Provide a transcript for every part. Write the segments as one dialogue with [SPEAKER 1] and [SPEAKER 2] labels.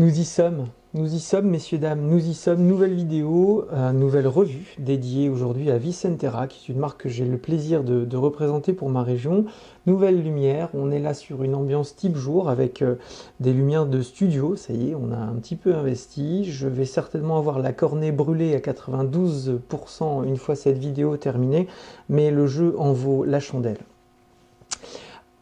[SPEAKER 1] Nous y sommes, messieurs, dames, nous y sommes. Nouvelle vidéo, nouvelle revue dédiée aujourd'hui à Vicentera, qui est une marque que j'ai le plaisir de représenter pour ma région. Nouvelle lumière, on est là sur une ambiance type jour avec des lumières de studio. Ça y est, on a un petit peu investi. Je vais certainement avoir la cornée brûlée à 92% une fois cette vidéo terminée, mais le jeu en vaut la chandelle.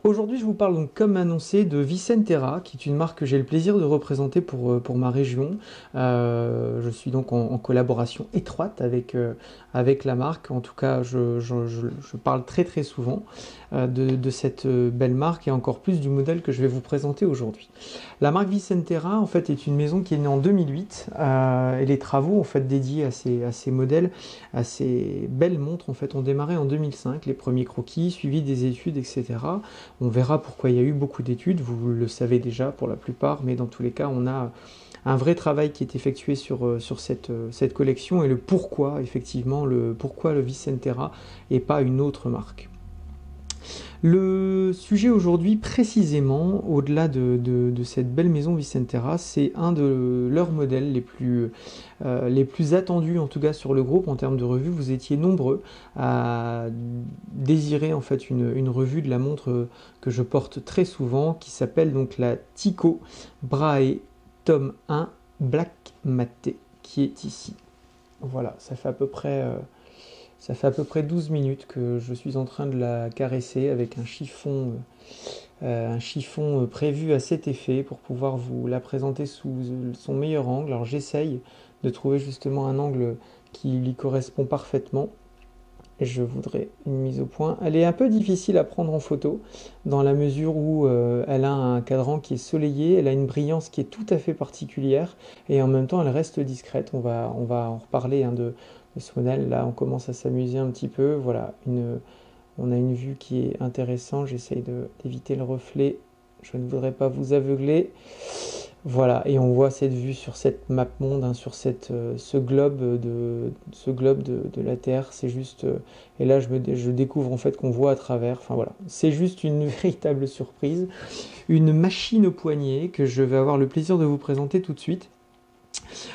[SPEAKER 1] Aujourd'hui, je vous parle donc, comme annoncé, de Vicentera, qui est une marque que j'ai le plaisir de représenter pour ma région. Je suis donc en collaboration étroite avec la marque. En tout cas, je parle très très souvent de cette belle marque et encore plus du modèle que je vais vous présenter aujourd'hui. La marque Vicentera, en fait, est une maison qui est née en 2008 et les travaux en fait dédiés à ces modèles, à ces belles montres, en fait, ont démarré en 2005. Les premiers croquis, suivis des études, etc. On verra pourquoi il y a eu beaucoup d'études, vous le savez déjà pour la plupart, mais dans tous les cas, on a un vrai travail qui est effectué sur cette collection et le pourquoi, effectivement, pourquoi le Vicentera et pas une autre marque. Le sujet aujourd'hui, précisément, au-delà de cette belle maison Vicentera, c'est un de leurs modèles les plus attendus, en tout cas sur le groupe en termes de revue. Vous étiez nombreux à désirer en fait une revue de la montre que je porte très souvent, qui s'appelle donc la Tyco Brahe Tome 1 Black Matte, qui est ici. Voilà, ça fait à peu près 12 minutes que je suis en train de la caresser avec un chiffon prévu à cet effet pour pouvoir vous la présenter sous son meilleur angle. Alors j'essaye de trouver justement un angle qui lui correspond parfaitement. Je voudrais une mise au point. Elle est un peu difficile à prendre en photo dans la mesure où elle a un cadran qui est soleillé, elle a une brillance qui est tout à fait particulière et en même temps elle reste discrète. On va en reparler de ce modèle. Là on commence à s'amuser un petit peu. Voilà, on a une vue qui est intéressante. J'essaye d'éviter le reflet. Je ne voudrais pas vous aveugler. Voilà, et on voit cette vue sur cette map monde, sur ce globe de la Terre. C'est juste, et là je découvre en fait qu'on voit à travers. Enfin voilà, c'est juste une véritable surprise, une machine au poignet que je vais avoir le plaisir de vous présenter tout de suite.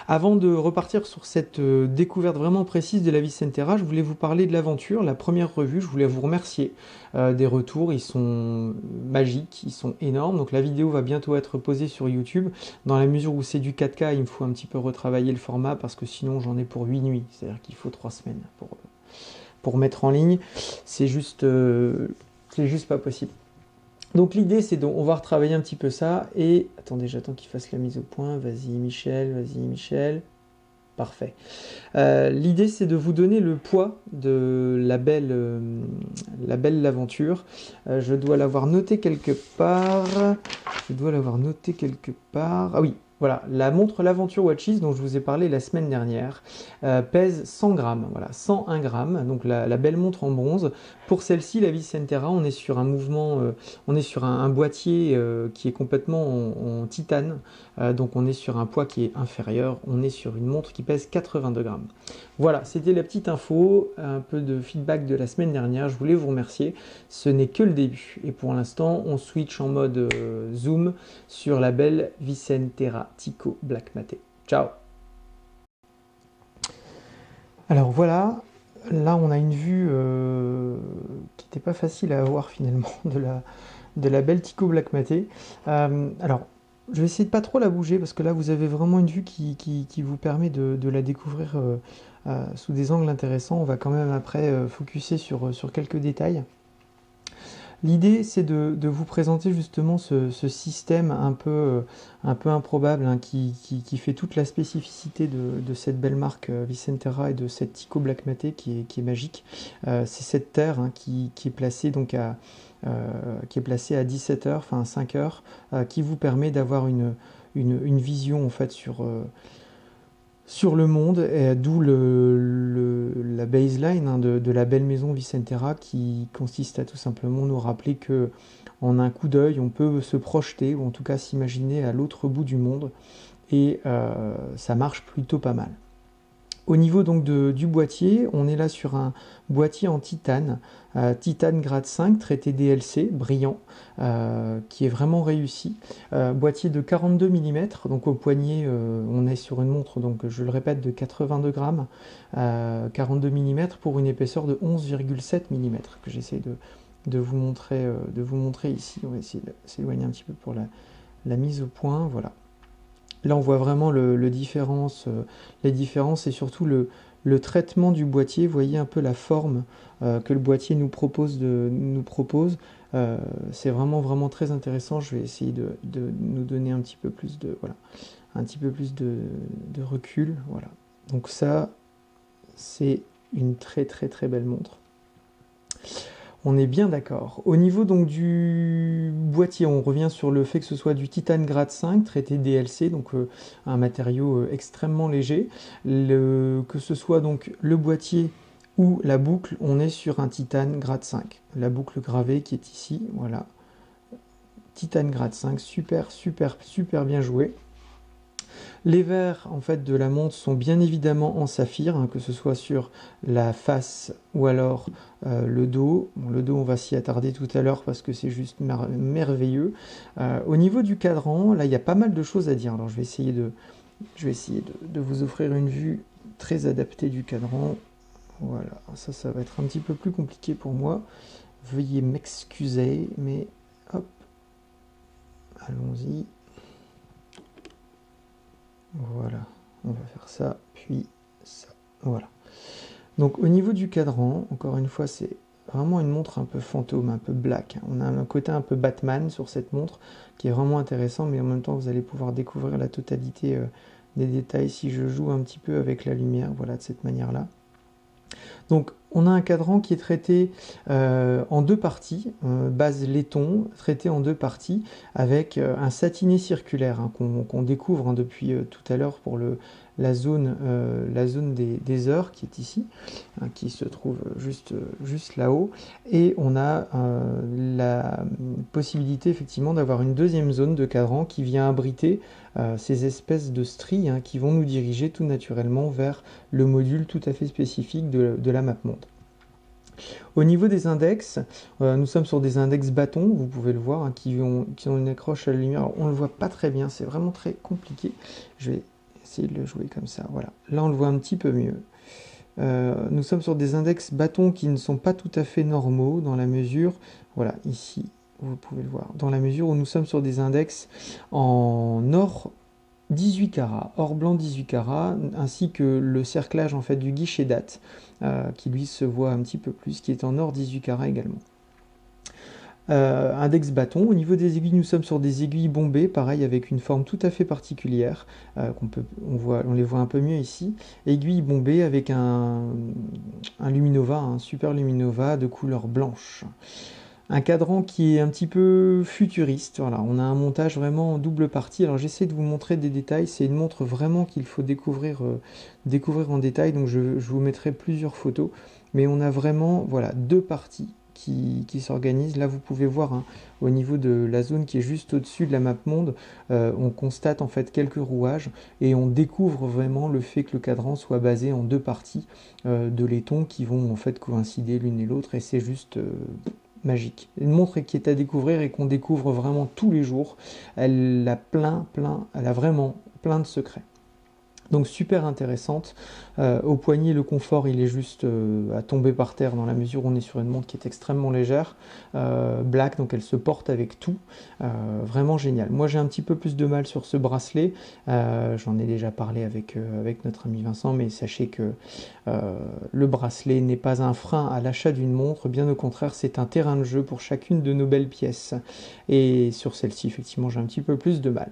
[SPEAKER 1] Avant de repartir sur cette découverte vraiment précise de la Vicentera, je voulais vous parler de l'aventure, la première revue. Je voulais vous remercier des retours, ils sont magiques, ils sont énormes. Donc la vidéo va bientôt être posée sur YouTube. Dans la mesure où c'est du 4K, il me faut un petit peu retravailler le format parce que sinon j'en ai pour 8 nuits. C'est-à-dire qu'il faut 3 semaines pour mettre en ligne. C'est juste pas possible. Donc l'idée c'est on va retravailler un petit peu ça et attendez, j'attends qu'il fasse la mise au point. Vas-y Michel. Parfait. L'idée c'est de vous donner le poids de la belle l'aventure. Je dois l'avoir noté quelque part. Ah oui, voilà, la montre l'Aventure Watches dont je vous ai parlé la semaine dernière pèse 100 grammes, voilà, 101 grammes, donc la belle montre en bronze. Pour celle-ci, la Vicentera, on est sur un mouvement, on est sur un boîtier qui est complètement en titane, donc on est sur un poids qui est inférieur, on est sur une montre qui pèse 82 grammes. Voilà, c'était la petite info, un peu de feedback de la semaine dernière, je voulais vous remercier, ce n'est que le début, et pour l'instant, on switch en mode zoom sur la belle Vicentera Tyco Black Matte. Ciao! Alors voilà, là on a une vue qui n'était pas facile à avoir finalement de la belle Tyco Black Matte. Alors, je vais essayer de pas trop la bouger parce que là vous avez vraiment une vue qui vous permet de la découvrir sous des angles intéressants. On va quand même après focuser sur quelques détails. L'idée, c'est de vous présenter justement ce système un peu improbable qui fait toute la spécificité de cette belle marque Vicentera et de cette Tyco Black Matte qui est magique. C'est cette terre qui est placée donc qui est placée à 17 heures, enfin 5 heures, qui vous permet d'avoir une vision en fait sur le monde, d'où la baseline de la belle maison Vicentera qui consiste à tout simplement nous rappeler que en un coup d'œil on peut se projeter ou en tout cas s'imaginer à l'autre bout du monde et ça marche plutôt pas mal. Au niveau donc du boîtier, on est là sur un boîtier en titane, titane grade 5, traité DLC, brillant, qui est vraiment réussi. Boîtier de 42 mm, donc au poignet, on est sur une montre, donc je le répète, de 82 grammes, 42 mm pour une épaisseur de 11,7 mm, que j'essaie de vous montrer ici. On va essayer de s'éloigner un petit peu pour la mise au point, voilà. Là, on voit vraiment les différences et surtout le traitement du boîtier. Vous voyez un peu la forme que le boîtier nous propose. C'est vraiment, vraiment très intéressant. Je vais essayer de nous donner un petit peu plus de recul. Voilà. Donc ça, c'est une très, très, très belle montre. On est bien d'accord. Au niveau donc du boîtier, on revient sur le fait que ce soit du titane grade 5, traité DLC, donc un matériau extrêmement léger. Que ce soit donc le boîtier ou la boucle, on est sur un titane grade 5. La boucle gravée qui est ici, voilà. Titane grade 5, super, super, super bien joué. Les verres en fait de la montre sont bien évidemment en saphir, hein, que ce soit sur la face ou alors le dos. Bon, le dos, on va s'y attarder tout à l'heure parce que c'est juste merveilleux. Au niveau du cadran, là, il y a pas mal de choses à dire. Alors, je vais essayer de vous offrir une vue très adaptée du cadran. Voilà, ça va être un petit peu plus compliqué pour moi. Veuillez m'excuser, mais hop, allons-y. Voilà, on va faire ça, puis ça. Voilà. Donc au niveau du cadran, encore une fois, c'est vraiment une montre un peu fantôme, un peu black. On a un côté un peu Batman sur cette montre qui est vraiment intéressant, mais en même temps, vous allez pouvoir découvrir la totalité des détails si je joue un petit peu avec la lumière, voilà, de cette manière-là. Donc on a un cadran qui est traité en deux parties, base laiton, traité en deux parties, avec un satiné circulaire hein, qu'on découvre hein, depuis tout à l'heure pour la zone des heures qui est ici, hein, qui se trouve juste là-haut. Et on a la possibilité effectivement d'avoir une deuxième zone de cadran qui vient abriter ces espèces de stries hein, qui vont nous diriger tout naturellement vers le module tout à fait spécifique de la map monde. Au niveau des index, nous sommes sur des index bâtons, vous pouvez le voir, hein, qui ont une accroche à la lumière. Alors, on ne le voit pas très bien, c'est vraiment très compliqué. Je vais essayer de le jouer comme ça, voilà. Là, on le voit un petit peu mieux. Nous sommes sur des index bâtons qui ne sont pas tout à fait normaux dans la mesure, voilà, ici, vous pouvez le voir, dans la mesure où nous sommes sur des index en or 18 carats, or blanc 18 carats, ainsi que le cerclage en fait du guichet date, qui lui se voit un petit peu plus, qui est en or 18 carats également. Index bâton, au niveau des aiguilles, nous sommes sur des aiguilles bombées, pareil avec une forme tout à fait particulière, on les voit un peu mieux ici, aiguilles bombées avec un luminova, un super luminova de couleur blanche. Un cadran qui est un petit peu futuriste, voilà, on a un montage vraiment en double partie. Alors j'essaie de vous montrer des détails, c'est une montre vraiment qu'il faut découvrir en détail, donc je vous mettrai plusieurs photos, mais on a vraiment voilà, deux parties qui s'organisent. Là vous pouvez voir hein, au niveau de la zone qui est juste au-dessus de la map monde, on constate en fait quelques rouages et on découvre vraiment le fait que le cadran soit basé en deux parties de laiton qui vont en fait coïncider l'une et l'autre, et c'est juste magique. Une montre qui est à découvrir et qu'on découvre vraiment tous les jours. Elle a vraiment plein de secrets. Donc super intéressante. Au poignet, le confort, il est juste à tomber par terre dans la mesure où on est sur une montre qui est extrêmement légère. Black, donc elle se porte avec tout. Vraiment génial. Moi, j'ai un petit peu plus de mal sur ce bracelet. J'en ai déjà parlé avec notre ami Vincent, mais sachez que le bracelet n'est pas un frein à l'achat d'une montre. Bien au contraire, c'est un terrain de jeu pour chacune de nos belles pièces. Et sur celle-ci, effectivement, j'ai un petit peu plus de mal.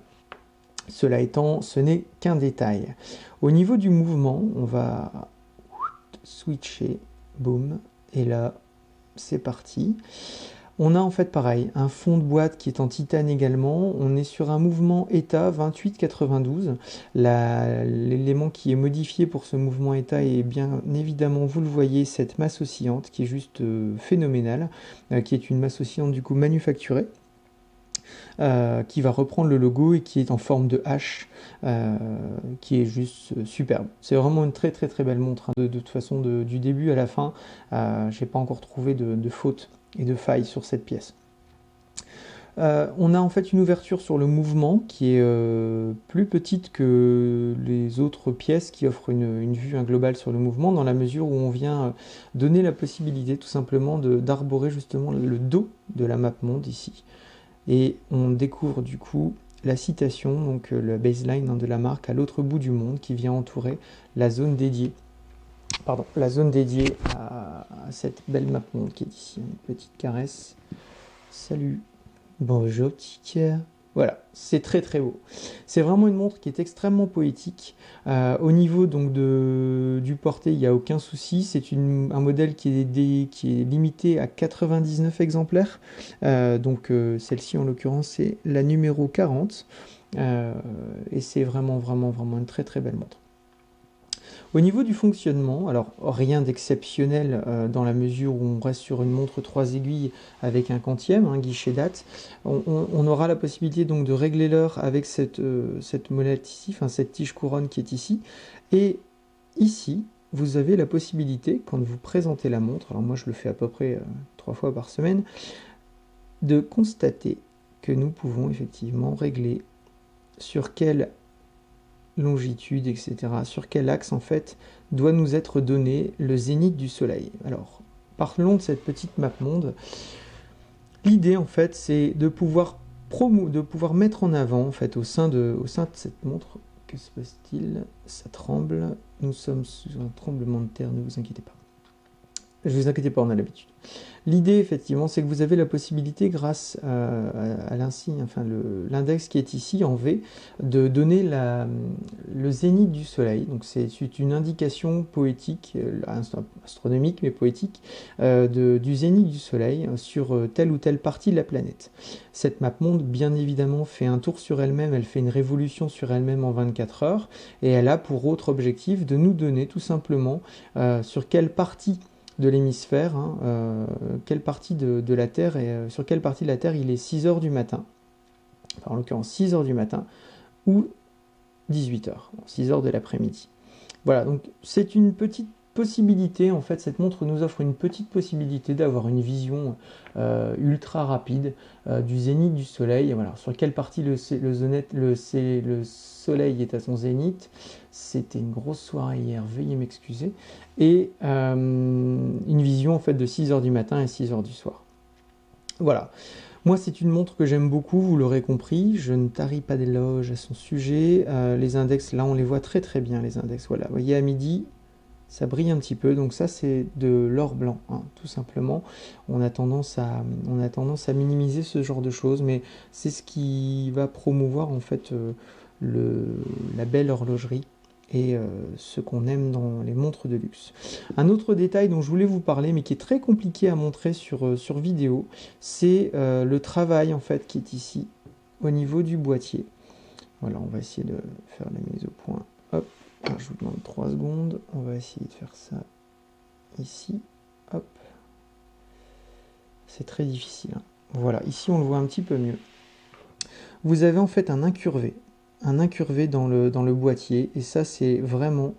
[SPEAKER 1] Cela étant, ce n'est qu'un détail. Au niveau du mouvement, on va switcher, boum, et là, c'est parti. On a en fait pareil, un fond de boîte qui est en titane également. On est sur un mouvement ETA 2892. L'élément qui est modifié pour ce mouvement ETA est bien évidemment, vous le voyez, cette masse oscillante qui est juste phénoménale, qui est une masse oscillante du coup manufacturée. qui va reprendre le logo et qui est en forme de H, qui est juste superbe. C'est vraiment une très très très belle montre, hein, de toute façon du début à la fin. J'ai pas encore trouvé de fautes et de failles sur cette pièce. On a en fait une ouverture sur le mouvement qui est plus petite que les autres pièces qui offrent une vue globale sur le mouvement, dans la mesure où on vient donner la possibilité tout simplement d'arborer justement le dos de la map monde ici. Et on découvre du coup la citation, donc le baseline, hein, de la marque à l'autre bout du monde, qui vient entourer la zone dédiée. Pardon, la zone dédiée à cette belle map monde qui est ici. Une petite caresse. Salut. Bonjour petit cœur. Voilà, c'est très très beau. C'est vraiment une montre qui est extrêmement poétique. Au niveau donc du porté, il n'y a aucun souci. C'est un modèle qui est limité à 99 exemplaires. Celle-ci en l'occurrence c'est la numéro 40. Et c'est vraiment une très très belle montre. Au niveau du fonctionnement, alors rien d'exceptionnel dans la mesure où on reste sur une montre 3 aiguilles avec un quantième, un guichet date. On aura la possibilité donc de régler l'heure avec cette molette ici, enfin cette tige couronne qui est ici. Et ici, vous avez la possibilité, quand vous présentez la montre, alors moi je le fais à peu près 3 fois par semaine, de constater que nous pouvons effectivement régler sur quelle longitude, etc. Sur quel axe en fait doit nous être donné le zénith du soleil. Alors, parlons de cette petite map monde. L'idée en fait c'est de pouvoir mettre en avant en fait au sein de cette montre. Que se passe-t-il? Ça tremble. Nous sommes sous un tremblement de terre, ne vous inquiétez pas. Je vous inquiétez pas, on a l'habitude. L'idée, effectivement, c'est que vous avez la possibilité, grâce à l'insigne, enfin l'index qui est ici en V, de donner le zénith du soleil. Donc c'est une indication poétique, astronomique mais poétique, du zénith du soleil sur telle ou telle partie de la planète. Cette map monde, bien évidemment, fait un tour sur elle-même, elle fait une révolution sur elle-même en 24 heures, et elle a pour autre objectif de nous donner tout simplement sur quelle partie de l'hémisphère, quelle partie de la Terre, sur quelle partie de la Terre il est 6 heures du matin, enfin, en l'occurrence 6 heures du matin, ou 18 heures, 6 heures de l'après-midi. Voilà, donc c'est une petite possibilité, en fait, cette montre nous offre une petite possibilité d'avoir une vision ultra rapide du zénith du soleil. Et voilà, sur quelle partie le soleil est à son zénith. C'était une grosse soirée hier, veuillez m'excuser. Et une vision en fait de 6 heures du matin et 6 heures du soir. Voilà. Moi, c'est une montre que j'aime beaucoup, vous l'aurez compris. Je ne tarie pas d'éloges à son sujet. Les index, là, on les voit très très bien, les index. Voilà, vous voyez, à midi, ça brille un petit peu. Donc ça, c'est de l'or blanc, hein, tout simplement. On a tendance à minimiser ce genre de choses, mais c'est ce qui va promouvoir, en fait, la belle horlogerie et ce qu'on aime dans les montres de luxe. Un autre détail dont je voulais vous parler, mais qui est très compliqué à montrer sur vidéo, c'est le travail en fait qui est ici, au niveau du boîtier. Voilà, on va essayer de faire la mise au point. Hop, alors, je vous demande 3 secondes. On va essayer de faire ça ici. Hop. C'est très difficile, hein. Voilà, ici on le voit un petit peu mieux. Vous avez en fait un incurvé dans le boîtier, et ça c'est vraiment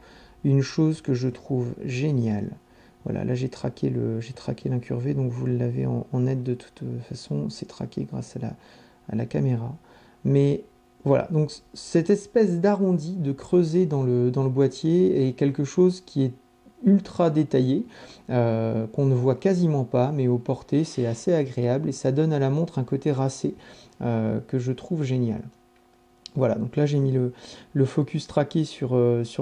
[SPEAKER 1] une chose que je trouve géniale. Voilà, là j'ai traqué l'incurvé, donc vous l'avez en aide de toute façon, c'est traqué grâce à la caméra. Mais voilà, donc cette espèce d'arrondi, de creuset dans le boîtier est quelque chose qui est ultra détaillé, qu'on ne voit quasiment pas, mais au porté c'est assez agréable et ça donne à la montre un côté racé que je trouve génial. Voilà, donc là j'ai mis le focus traqué sur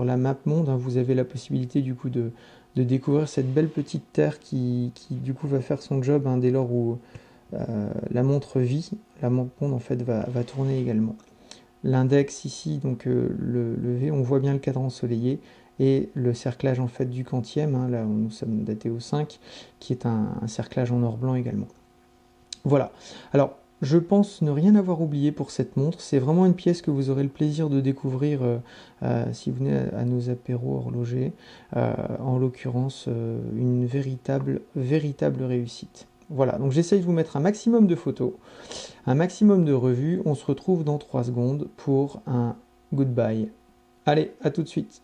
[SPEAKER 1] la map monde, hein. Vous avez la possibilité du coup de découvrir cette belle petite terre qui du coup va faire son job, hein, dès lors où la montre vit. La map monde en fait va tourner également. L'index ici, donc le V, on voit bien le cadran ensoleillé et le cerclage en fait du quantième, hein, là où nous sommes datés au 5, qui est un cerclage en or blanc également. Voilà, alors je pense ne rien avoir oublié pour cette montre. C'est vraiment une pièce que vous aurez le plaisir de découvrir si vous venez à nos apéros horlogers. En l'occurrence, une véritable réussite. Voilà, donc j'essaye de vous mettre un maximum de photos, un maximum de revues. On se retrouve dans 3 secondes pour un goodbye. Allez, à tout de suite.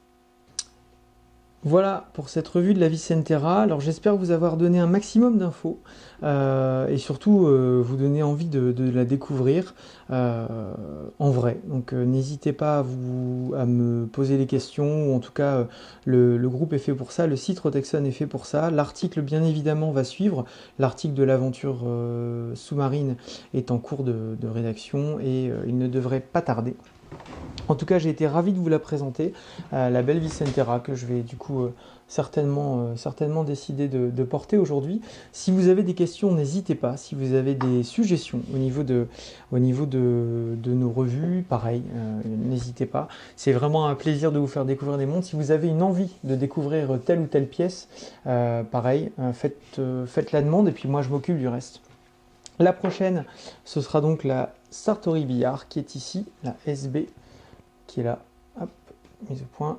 [SPEAKER 1] Voilà pour cette revue de la Vicentera. Alors j'espère vous avoir donné un maximum d'infos et surtout vous donner envie de la découvrir en vrai. Donc n'hésitez pas à me poser des questions, ou en tout cas le groupe est fait pour ça, le site Rotexon est fait pour ça. L'article bien évidemment va suivre. L'article de l'aventure sous-marine est en cours de rédaction et il ne devrait pas tarder. En tout cas, j'ai été ravi de vous la présenter, la belle Vicentera, que je vais du coup certainement décider de porter aujourd'hui. Si vous avez des questions, n'hésitez pas. Si vous avez des suggestions au niveau de nos revues, pareil, n'hésitez pas. C'est vraiment un plaisir de vous faire découvrir des montres. Si vous avez une envie de découvrir telle ou telle pièce, pareil, faites la demande et puis moi je m'occupe du reste. La prochaine, ce sera donc la Sartori Billard qui est ici, la SB qui est là. Hop, mise au point.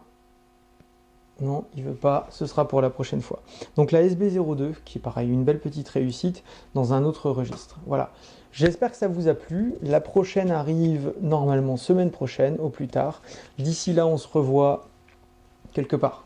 [SPEAKER 1] Non, il veut pas, ce sera pour la prochaine fois. Donc la SB02 qui est pareil, une belle petite réussite dans un autre registre. Voilà. J'espère que ça vous a plu. La prochaine arrive normalement semaine prochaine, au plus tard. D'ici là, on se revoit quelque part.